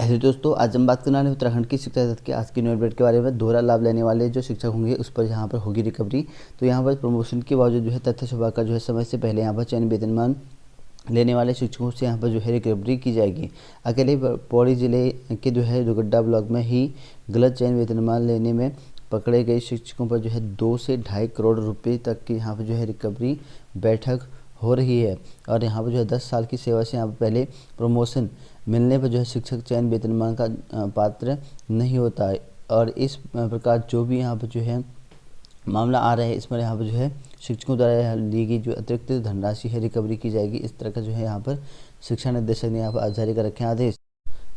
ऐसे दोस्तों, आज हम बात करने वाले हैं उत्तराखंड की शिक्षा तंत्र के आज की न्यू अपडेट के बारे में। दोहरा लाभ लेने वाले जो शिक्षक होंगे उस पर यहाँ पर होगी रिकवरी। तो यहाँ पर प्रमोशन के बावजूद जो है तथ्य सभा का जो है समय से पहले यहाँ पर चयन वेतनमान लेने वाले शिक्षकों से यहाँ पर जो है रिकवरी की जाएगी। अकेले पौड़ी जिले के जो है दुगड्डा ब्लॉक में ही गलत चयन वेतनमान लेने में पकड़े गए शिक्षकों पर जो है 2 से 2.5 करोड़ रुपए तक की यहाँ पर जो है रिकवरी बैठक हो रही है। और यहाँ पर जो है 10 साल की सेवा से यहाँ पर पहले प्रमोशन मिलने पर जो है शिक्षक चयन वेतनमान का पात्र नहीं होता है। और इस प्रकार जो भी यहाँ पर जो है मामला आ रहा है इसमें यहाँ पर जो है शिक्षकों द्वारा ली गई जो अतिरिक्त धनराशि है रिकवरी की जाएगी। इस तरह का जो है यहाँ पर शिक्षा निदेशक ने यहाँ पर जारी कर रखे हैं आदेश।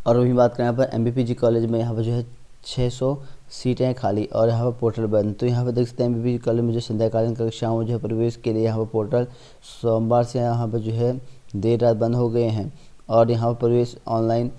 और वही बात करें यहाँ पर MBPG कॉलेज में यहाँ पर जो है 600 सीटें खाली और यहाँ पर पोर्टल बंद। तो यहाँ पर देख सकते हैं MBPG कॉलेज में जो संध्याकालीन कक्षाओं में जो है प्रवेश के लिए यहाँ पर पोर्टल सोमवार से यहाँ पर जो है देर रात बंद हो गए हैं। और यहाँ पर प्रवेश ऑनलाइन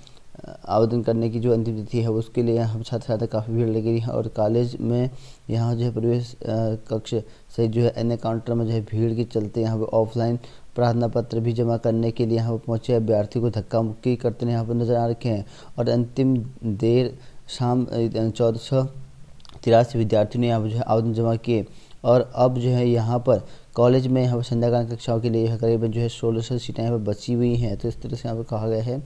आवेदन करने की जो अंतिम तिथि है उसके लिए यहाँ छात्र छात्रा काफ़ी भीड़ लगी है। और कॉलेज में यहाँ जो है प्रवेश कक्ष से जो है अन्य काउंटर में जो है भीड़ के चलते यहाँ पर ऑफलाइन प्रार्थना पत्र भी जमा करने के लिए यहाँ पर पहुँचे अभ्यर्थी को धक्का मुक्की करते यहाँ पर नजर आ रखे हैं। और अंतिम देर शाम 1483 विद्यार्थियों ने यहाँ पर जो है आवेदन जमा किए। और अब जो है यहाँ पर कॉलेज में यहाँ पर संध्याकालीन कक्षाओं के लिए करीबन जो है 1600 सीटें यहाँ पर बची हुई हैं। तो इस तरह से यहाँ पर कहा गया है।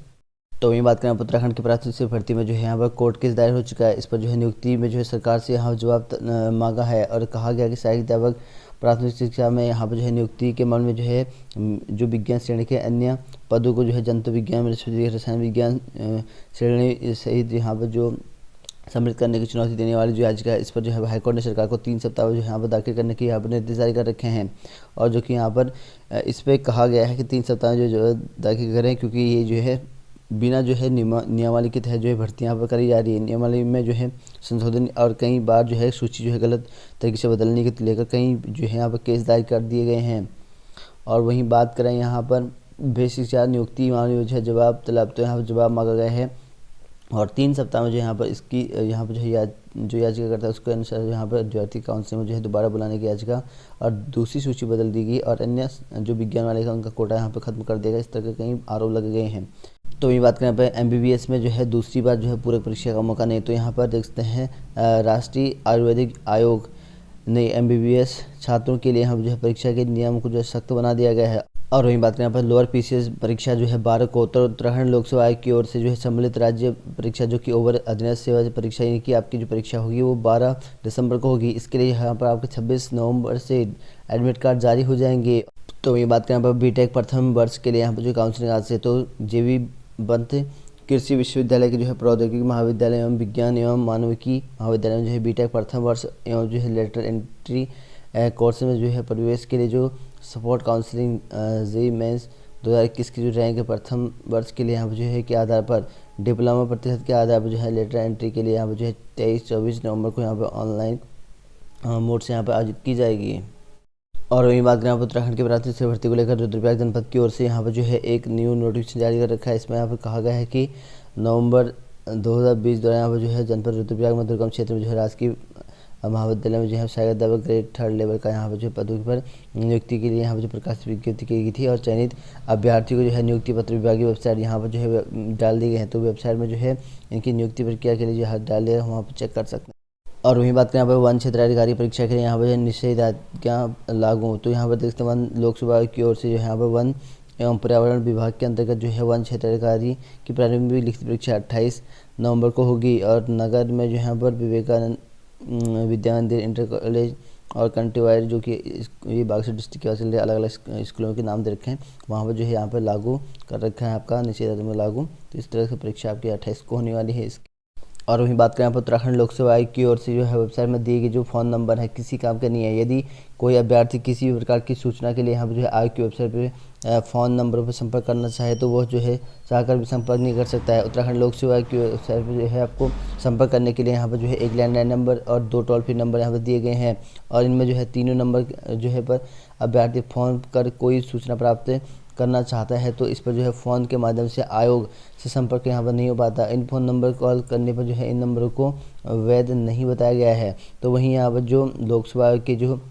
तो वही बात करें उत्तराखंड की प्राथमिक शिक्षक भर्ती में जो है यहाँ पर कोर्ट केस दायर हो चुका है। इस पर जो है नियुक्ति में जो है सरकार से यहाँ जवाब मांगा है। और कहा गया कि सहायक अध्यापक प्राथमिक शिक्षा में यहाँ पर जो है नियुक्ति के मामले में जो है जो विज्ञान श्रेणी के अन्य पदों को जो है जंतु विज्ञान, रसायन विज्ञान श्रेणी सहित यहाँ पर जो सम्मिलित करने की चुनौती देने वाली जो याचिका है इस पर जो है हाईकोर्ट ने सरकार को 3 सप्ताह जो है यहाँ पर दाखिल करने की यहाँ पर निर्देश जारी कर रखे हैं। और जो कि यहाँ पर इस पर कहा गया है कि 3 सप्ताह में जो दाखिल करें, क्योंकि ये जो है बिना जो है नियमावली के तहत जो है भर्ती यहाँ पर करी जा रही है। नियमावली में जो है संशोधन और कई बार जो है सूची जो है गलत तरीके से बदलने के लेकर कई जो है यहाँ पर केस दायर कर दिए गए हैं। और वहीं बात करें यहाँ पर बेसिक शिक्षा नियुक्ति मामले में जो है जवाब तलब, तो यहाँ पर जवाब मांगा गया है। और 3 सप्ताह में जो यहाँ पर इसकी यहाँ पर जो है जो याचिका करता है उसके अनुसार यहाँ पर अभ्यर्थी काउंसिल में जो है दोबारा बुलाने की याचिका और दूसरी सूची बदल दी गई। और अन्य जो विज्ञान वाले का उनका कोटा यहाँ पर खत्म कर देगा। इस तरह के कई आरोप लगे गए हैं। तो ये बात करें यहाँ पर MBBS में जो है दूसरी बार जो है पूरक परीक्षा का मौका नहीं। तो यहाँ पर देख सकते हैं राष्ट्रीय आयुर्वेदिक आयोग ने MBBS छात्रों के लिए यहाँ पर जो है परीक्षा के नियम को जो है सख्त बना दिया गया है। और वहीं बात करें यहाँ पर लोअर PCS परीक्षा जो है 12 को उत्तराखंड लोक सेवा आयोग की ओर से जो है सम्मिलित राज्य परीक्षा जो कि ओवर अधीनस्थ सेवा परीक्षा यानी कि आपकी जो परीक्षा होगी वो 12 दिसंबर को होगी। इसके लिए यहाँ पर आपके 26 नवंबर से एडमिट कार्ड जारी हो जाएंगे। तो ये बात करें यहाँ पर BTech प्रथम वर्ष के लिए यहाँ पर जो काउंसलिंग आज से तो JV बंत कृषि विश्वविद्यालय के जो है प्रौद्योगिकी महाविद्यालय एवं विज्ञान एवं मानविकी महाविद्यालय में जो है BTech प्रथम वर्ष एवं जो है लेटर एंट्री कोर्स में जो है प्रवेश के लिए जो सपोर्ट काउंसलिंग JEE मेंस 2021 की जो रैंक है प्रथम वर्ष के लिए यहाँ पर जो है के आधार पर डिप्लोमा प्रतिशत के आधार पर जो है लेटर एंट्री के लिए यहाँ पर जो है 23-24 नवंबर को यहाँ पर ऑनलाइन मोड से यहाँ पर आयोजित की जाएगी। और वही बात करें यहाँ पर उत्तराखंड की प्राथमिक शिक्षा भर्ती को लेकर रुद्रप्रयाग जनपद की ओर से यहाँ पर जो है एक न्यू नोटिफिकेशन जारी कर रखा है। इसमें यहाँ पर कहा गया है कि नवंबर 2020 दौरान यहाँ पर जो है जनपद रुद्रप्रयाग में दुर्गम क्षेत्र में जो है राजकीय महाविद्यालय में जो है सहायक अध्यापक ग्रेड 3 लेवल का यहाँ पर जो पदों पर नियुक्ति के लिए यहाँ पर जो प्रकाशित विज्ञप्ति की गई थी। और चयनित अभ्यर्थियों को जो है नियुक्ति पत्र विभागीय वेबसाइट यहाँ पर जो है डाल दी गई है। तो वेबसाइट में जो है इनकी नियुक्ति प्रक्रिया के लिए जो है डाल दिया वहाँ पर चेक कर सकते हैं। और वहीं बात करें यहाँ पर वन क्षेत्राधिकारी परीक्षा के लिए यहाँ पर निषेधाज्ञा लागू। तो यहाँ पर देखते हैं वन लोक सेवा की ओर से जो है यहाँ पर वन एवं पर्यावरण विभाग के अंतर्गत जो है वन क्षेत्राधिकारी की प्रारंभिक लिखित परीक्षा 28 नवंबर को होगी। और नगर में जो यहाँ पर विवेकानंद विद्या मंदिर, इंटर कॉलेज और कंट्री वाइड जो कि ये बागेश्वर डिस्ट्रिक्ट के वाले अलग अलग स्कूलों के नाम दे रखे हैं वहाँ पर जो है यहाँ पर लागू कर रखा है आपका निषेधाज्ञा लागू। तो इस तरह से परीक्षा आपकी 28 को होने वाली है इसकी। और वहीं बात करें यहाँ पर उत्तराखंड लोक सेवा आयोग की ओर से जो है वेबसाइट में दिए गए जो फ़ोन नंबर है किसी काम का नहीं है। यदि कोई अभ्यर्थी किसी भी प्रकार की सूचना के लिए यहाँ पर जो है आयोग की वेबसाइट पे फ़ोन नंबरों पर संपर्क करना चाहे तो वो जो है चाहकर भी संपर्क नहीं कर सकता है। उत्तराखंड लोक सेवा आयोग की वेबसाइट पर जो है आपको संपर्क करने के लिए यहाँ पर जो है एक लैंडलाइन नंबर और 2 टोल फ्री नंबर यहाँ पर दिए गए हैं। और इनमें जो है तीनों नंबर जो है पर अभ्यर्थी फ़ोन कर कोई सूचना प्राप्त करना चाहता है तो इस पर जो है फ़ोन के माध्यम से आयोग से संपर्क यहाँ पर नहीं हो पाता। इन फ़ोन नंबर कॉल करने पर जो है इन नंबरों को वैध नहीं बताया गया है। तो वहीं यहाँ पर जो लोक सेवा के जो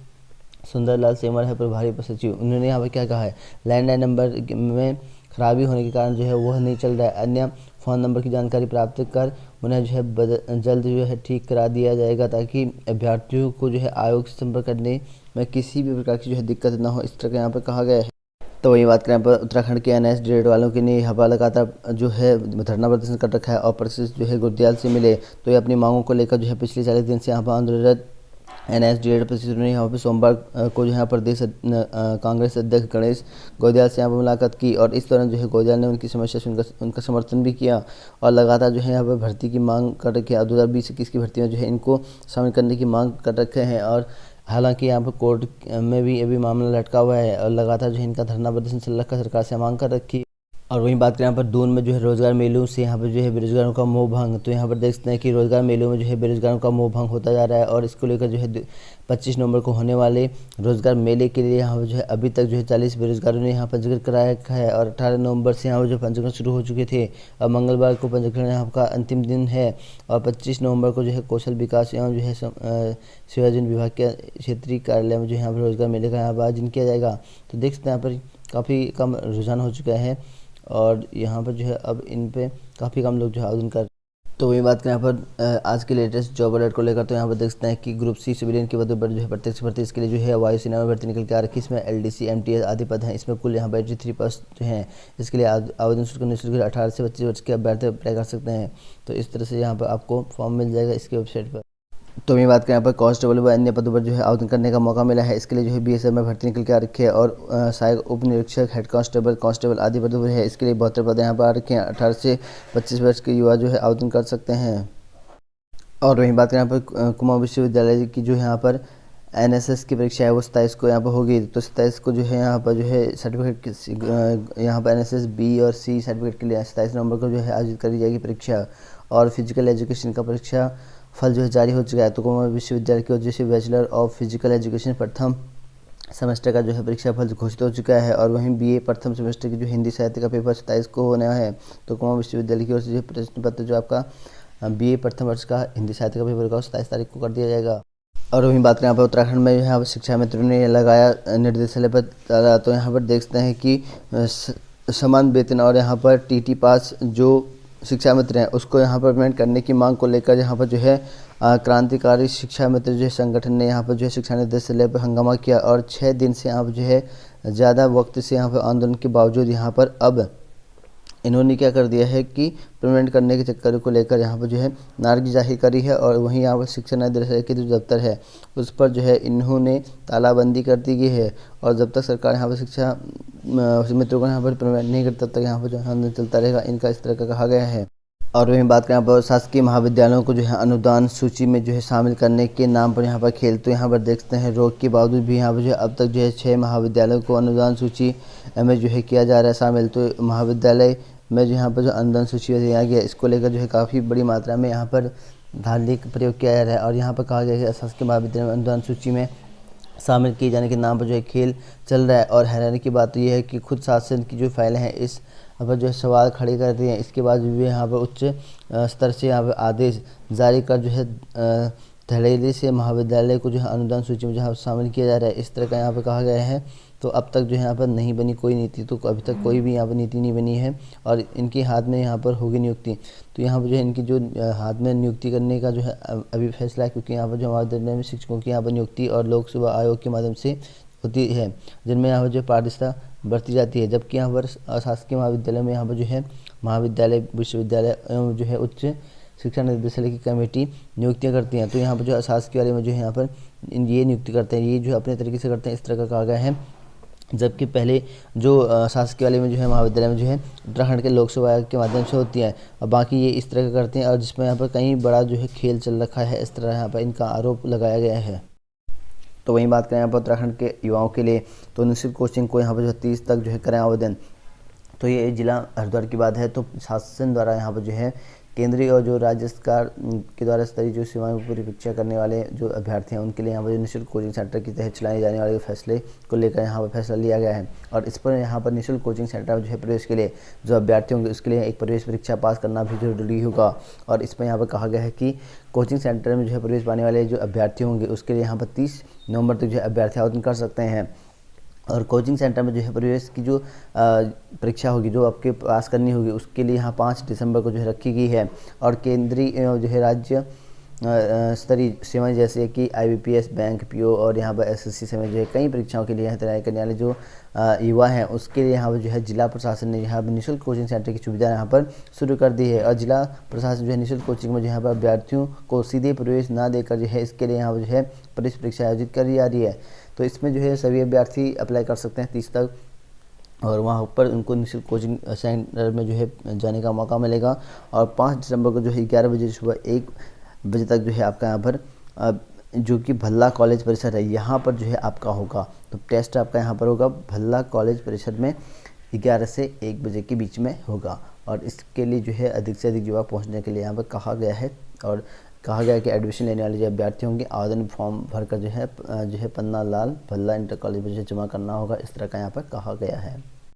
सुंदरलाल सेमर है प्रभारी सचिव, उन्होंने यहाँ पर क्या कहा है, लैंडलाइन नंबर में खराबी होने के कारण जो है वह नहीं चल रहा है। अन्य फ़ोन नंबर की जानकारी प्राप्त कर उन्हें जो है जल्द जो है ठीक करा दिया जाएगा, ताकि अभ्यर्थियों को जो है आयोग से संपर्क करने में किसी भी प्रकार की जो है दिक्कत ना हो, इस तरह का यहाँ पर कहा गया है। तो वही बात करें पर उत्तराखंड के एनएस डिरेड वालों के लिए यहाँ पर लगातार जो है धरना प्रदर्शन कर रखा है और परिशिष्ट जो है गुरदयाल से मिले, तो ये अपनी मांगों को लेकर जो है पिछले 40 दिन से यहाँ पर आंदोलनरत एनएस डिरेड परिशिष्ट ने यहाँ पर सोमवार को जो है प्रदेश कांग्रेस अध्यक्ष गणेश गोदयाल से यहाँ पर मुलाकात की, और इस दौरान जो है गोदयाल ने उनकी समस्या सुनकर उनका समर्थन भी किया और लगातार जो है यहाँ पर भर्ती की मांग कर रखी है। 2020-21 की भर्ती में जो है इनको शामिल करने की मांग कर रखे हैं, और हालांकि यहाँ पर कोर्ट में भी अभी मामला लटका हुआ है और लगातार जो है इनका धरना प्रदर्शन चल रखा है, सरकार से मांग कर रखी। और वहीं बात करें यहाँ पर दून में जो है रोजगार मेलों से यहाँ पर जो है बेरोजगारों का मोह भंग, तो यहाँ पर देख सकते हैं कि रोजगार मेलों में जो है बेरोजगारों का मोह भंग होता जा रहा है, और इसको लेकर जो है 25 नवंबर को होने वाले रोजगार मेले के लिए यहाँ पर जो है अभी तक जो है 40 बेरोजगारों ने यहाँ पंजीकरण कराया रखा है, और 18 नवंबर से यहाँ पर जो पंजीकरण शुरू हो चुके थे और मंगलवार को पंजीकरण यहाँ का अंतिम दिन है, और 25 नवंबर को जो है कौशल विकास एवं जो है सेवाजन विभाग के क्षेत्रीय कार्यालय में जो यहाँ पर रोजगार मेले का यहाँ पर आयोजन किया जाएगा। तो देख सकते हैं यहाँ पर काफ़ी कम रुझान हो चुका है, और यहाँ पर जो है अब इन पे काफ़ी कम लोग जो है आवेदन कर। तो वही बात करें यहाँ पर आज के लेटेस्ट जॉब अलर्ट को लेकर, तो यहाँ पर देख सकते हैं कि ग्रुप सी सिविलियन के पदों पर जो है प्रत्यक्ष भर्ती, इसके लिए जो है वायुसेना में भर्ती निकल के आ रखी है। इसमें LDC MTS आदि पद हैं, इसमें कुल यहाँ पर 83 पोस्ट जो हैं। इसके लिए आवेदन शुल्क निःशुल्क 18 से 25 वर्ष के अभ्यर्थी अप्लाई कर सकते हैं। तो इस तरह से यहाँ पर आपको फॉर्म मिल जाएगा इसकी वेबसाइट पर। तो मैं बात करें यहाँ पर कांस्टेबल व अन्य पदों पर जो है आवेदन करने का मौका मिला है। इसके लिए जो है BSF में भर्ती निकल के आ रखी है, और सहायक उप निरीक्षक, हेड कांस्टेबल आदि पदों पर है। इसके लिए 72 पद यहाँ पर आ रखे हैं। 18 से 25 वर्ष के युवा जो है आवेदन कर सकते हैं। और वहीं बात करें यहाँ पर कुमाऊं विश्वविद्यालय की जो यहाँ पर NSS की परीक्षा है वो 27 को यहाँ पर होगी। तो 27 को जो है यहाँ पर जो है सर्टिफिकेट यहाँ पर NSS B और C सर्टिफिकेट के लिए 27 नवंबर को जो है आयोजित करी जाएगी परीक्षा, और फिजिकल एजुकेशन का परीक्षा फल जो है जारी हो चुका है। तो कुमाऊं विश्वविद्यालय की वजह से बैचलर ऑफ फिजिकल एजुकेशन प्रथम सेमेस्टर का जो है परीक्षा फल घोषित हो चुका है, और वहीं BA प्रथम सेमेस्टर की जो हिंदी साहित्य का पेपर 27 को होना है। तो कुमाऊं विश्वविद्यालय की ओर से जो प्रश्न पत्र जो आपका BA प्रथम वर्ष का हिंदी साहित्य का पेपर का 27 तारीख को कर दिया जाएगा। और वहीं बात करें यहाँ पर उत्तराखंड में जो है शिक्षा मित्रों ने लगाया निर्देशालय पर ताला, तो यहाँ पर देख सकते हैं कि समान वेतन और यहाँ पर TT पास जो शिक्षा मित्र हैं उसको यहाँ पर पेमेंट करने की मांग को लेकर यहाँ पर जो है क्रांतिकारी शिक्षा मित्र जो है संगठन ने यहाँ पर जो है शिक्षा निर्देशालय पर हंगामा किया, और 6 दिन से यहाँ पर जो है ज़्यादा वक्त से यहाँ पर आंदोलन के बावजूद यहाँ पर अब इन्होंने क्या कर दिया है कि पेमेंट करने के चक्कर को लेकर यहाँ पर जो है नाराजगी जाहिर करी है, और वहीं यहाँ पर शिक्षा निर्देशालय के जो दफ्तर है उस पर जो है इन्होंने तालाबंदी कर दी गई है, और जब तक सरकार यहाँ पर शिक्षा मित्रों को यहाँ पर पेमेंट नहीं करती तब तक यहाँ पर जो आंदोलन चलता रहेगा, इनका इस तरह का कहा गया है। और वहीं बात करें यहाँ पर शासकीय महाविद्यालयों को जो है अनुदान सूची में जो है शामिल करने के नाम पर यहाँ पर खेल, तो यहाँ पर देखते हैं रोक के बावजूद भी यहाँ पर जो है अब तक जो है 6 महाविद्यालयों को अनुदान सूची में जो है किया जा रहा है शामिल। तो महाविद्यालय में जो यहाँ पर जो अनुदान सूची दिया गया इसको लेकर जो है काफ़ी बड़ी मात्रा में यहाँ पर धांधली प्रयोग किया जा रहा है, और यहाँ पर कहा गया है कि शासकीय महाविद्यालय में अनुदान सूची में शामिल किए जाने के नाम पर जो है खेल चल रहा है। और हैरानी की बात तो ये है कि खुद शासन की जो फाइलें हैं इस पर जो है सवाल खड़े कर दिए हैं, इसके बाद भी यहाँ पर उच्च स्तर से यहाँ पर आदेश जारी कर जो है धड़ेले से महाविद्यालय को जो है अनुदान सूची में जहाँ शामिल किया जा रहा है, इस तरह का यहाँ पर कहा गया है। तो अब तक जो है यहाँ पर नहीं बनी कोई नीति, तो अभी तक कोई भी यहाँ पर नीति नहीं बनी है, और इनके हाथ में यहाँ पर होगी नियुक्ति। तो यहाँ पर जो है इनकी जो हाथ में नियुक्ति करने का जो है अभी फैसला है, क्योंकि यहाँ पर जो महाविद्यालय में शिक्षकों की यहाँ पर नियुक्ति और लोक सेवा आयोग के माध्यम से होती है, जिनमें यहाँ पर जो पारदर्शिता बरती जाती है। जबकि यहाँ पर शासकीय महाविद्यालय में यहाँ पर जो है महाविद्यालय विश्वविद्यालय एवं जो है उच्च शिक्षा निर्देशालय की कमेटी नियुक्तियां करती हैं। तो यहाँ पर जो शासकीय वाले में जो है यहाँ पर ये नियुक्ति करते हैं, ये जो अपने तरीके से करते हैं, इस तरह का कहा गया है। जबकि पहले जो शासकीय वाले में जो है महाविद्यालय में जो है उत्तराखंड के लोक सेवा आयोग के माध्यम से होती है, और बाकी ये इस तरह का करते हैं, और जिसमें यहाँ पर कहीं बड़ा जो है खेल चल रखा है, इस तरह यहाँ पर इनका आरोप लगाया गया है। तो वहीं बात करें यहाँ पर उत्तराखंड के युवाओं के लिए, तो निःशुल्क कोचिंग को यहाँ पर जो 30 तक जो है करें आवेदन। तो ये जिला हरिद्वार की बात है। तो शासन द्वारा यहाँ पर जो है केंद्रीय और जो राज्य सरकार के द्वारा स्तरीय जो सेवाएं पूरी परीक्षा करने वाले जो अभ्यर्थी हैं उनके लिए यहाँ पर निःशुल्क कोचिंग सेंटर के तहत चलाए जाने वाले फैसले को लेकर यहाँ पर फैसला लिया गया है। और इस पर यहाँ पर निःशुल्क कोचिंग सेंटर जो है प्रवेश के लिए जो अभ्यर्थी होंगे उसके लिए एक प्रवेश परीक्षा पास करना भी जरूरी होगा। और इस पर यहाँ पर कहा गया है कि कोचिंग सेंटर में जो है प्रवेश पाने वाले जो अभ्यर्थी होंगे उसके लिए यहाँ पर 30 नवंबर तक जो है अभ्यर्थी आवेदन कर सकते हैं। और कोचिंग सेंटर में जो है प्रवेश की जो परीक्षा होगी, जो आपके पास करनी होगी, उसके लिए यहाँ 5 दिसंबर को जो है रखी गई है। और केंद्रीय जो है राज्य स्तरीय सेवाएं जैसे कि IBPS, बैंक, PO और यहाँ पर SSC समेत जो है कई परीक्षाओं के लिए यहाँ तैयारी करने वाले जो युवा हैं, उसके लिए यहाँ पर जो है जिला प्रशासन ने यहाँ पर निःशुल्क कोचिंग सेंटर की सुविधा यहाँ पर शुरू कर दी है। और जिला प्रशासन जो है निःशुल्क कोचिंग में जो यहाँ पर अभ्यर्थियों को सीधे प्रवेश ना देकर जो है इसके लिए यहाँ पर जो है प्रवेश परीक्षा आयोजित करी जा रही है। तो इसमें जो है सभी अभ्यर्थी अप्लाई कर सकते हैं 30 तक, और वहाँ पर उनको निःशुल्क कोचिंग सेंटर में जो है जाने का मौका मिलेगा। और 5 दिसंबर को जो है 11 बजे सुबह 1 बजे तक जो है आपका यहाँ पर जो कि भल्ला कॉलेज परिसर है, यहाँ पर जो है आपका होगा। तो टेस्ट आपका यहाँ पर होगा भल्ला कॉलेज परिसर में 11 से 1 बजे के बीच में होगा। और इसके लिए जो है अधिक से अधिक युवा पहुँचने के लिए यहाँ पर कहा गया है। और कहा गया है कि एडमिशन लेने वाले जो अभ्यर्थी होंगे आवेदन फॉर्म भरकर जो है पन्ना लाल भल्ला इंटर कॉलेज में जो जमा करना होगा, इस तरह का यहाँ पर कहा गया है।